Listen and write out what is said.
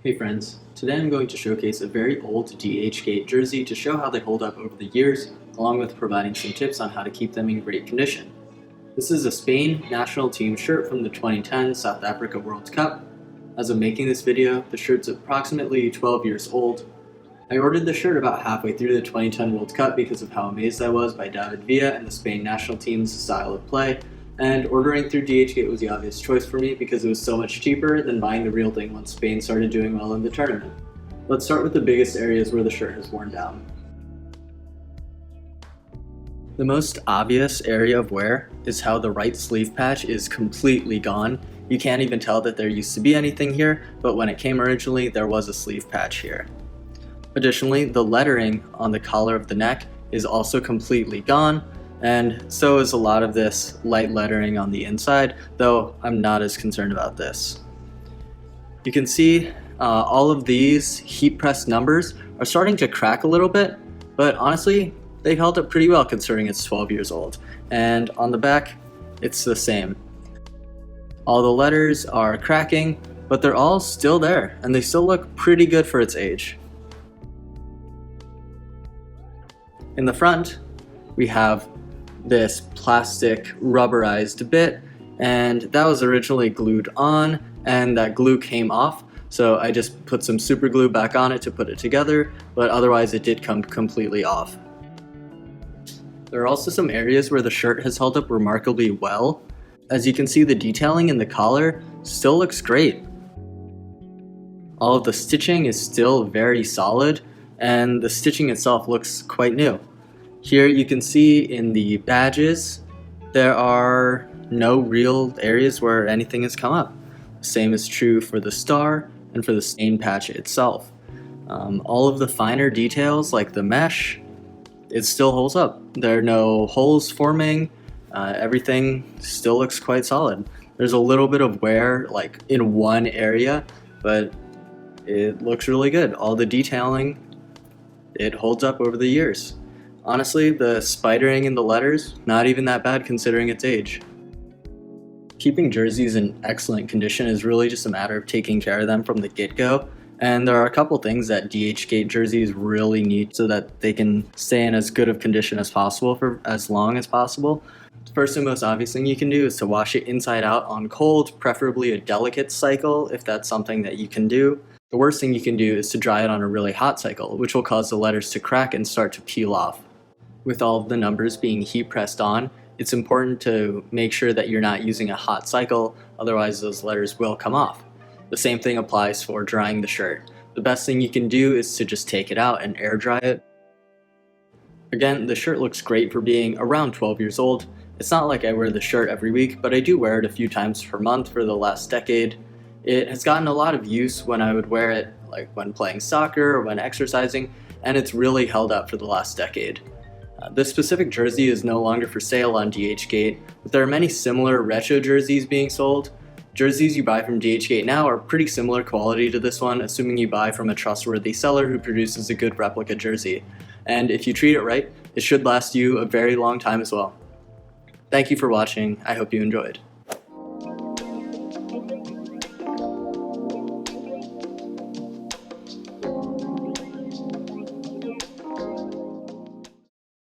Hey friends, today I'm going to showcase a very old DHGate jersey to show how they hold up over the years, along with providing some tips on how to keep them in great condition. This is a Spain national team shirt from the 2010 South Africa World Cup. As of making this video, the shirt's approximately 12 years old. I ordered the shirt about halfway through the 2010 World Cup because of how amazed I was by David Villa and the Spain national team's style of play, and ordering through DHGate was the obvious choice for me because it was so much cheaper than buying the real thing once Spain started doing well in the tournament. Let's start with the biggest areas where the shirt has worn down. The most obvious area of wear is how the right sleeve patch is completely gone. You can't even tell that there used to be anything here, but when it came originally, there was a sleeve patch here. Additionally, the lettering on the collar of the neck is also completely gone, and so is a lot of this light lettering on the inside, though I'm not as concerned about this. You can see all of these heat pressed numbers are starting to crack a little bit, but honestly, they've held up pretty well considering it's 12 years old. And on the back, it's the same. All the letters are cracking, but they're all still there, and they still look pretty good for its age. In the front, we have this plastic rubberized bit, and that was originally glued on, and that glue came off, so I just put some super glue back on it to put it together, but otherwise it did come completely off. There are also some areas where the shirt has held up remarkably well. As you can see, the detailing in the collar still looks great. All of the stitching is still very solid, and the stitching itself looks quite new. Here you can see in the badges, there are no real areas where anything has come up. The same is true for the star and for the stain patch itself. All of the finer details like the mesh, it still holds up. There are no holes forming, everything still looks quite solid. There's a little bit of wear like in one area, but it looks really good. All the detailing, it holds up over the years. Honestly, the spidering in the letters, not even that bad considering its age. Keeping jerseys in excellent condition is really just a matter of taking care of them from the get-go, and there are a couple things that DHGate jerseys really need so that they can stay in as good of condition as possible for as long as possible. The first and most obvious thing you can do is to wash it inside out on cold, preferably a delicate cycle if that's something that you can do. The worst thing you can do is to dry it on a really hot cycle, which will cause the letters to crack and start to peel off. With all of the numbers being heat pressed on, it's important to make sure that you're not using a hot cycle, otherwise those letters will come off. The same thing applies for drying the shirt. The best thing you can do is to just take it out and air dry it. Again, the shirt looks great for being around 12 years old. It's not like I wear the shirt every week, but I do wear it a few times per month for the last decade. It has gotten a lot of use when I would wear it, like when playing soccer or when exercising, and it's really held up for the last decade. This specific jersey is no longer for sale on DHGate, but there are many similar retro jerseys being sold. Jerseys you buy from DHGate now are pretty similar quality to this one, assuming you buy from a trustworthy seller who produces a good replica jersey. And if you treat it right, it should last you a very long time as well. Thank you for watching. I hope you enjoyed.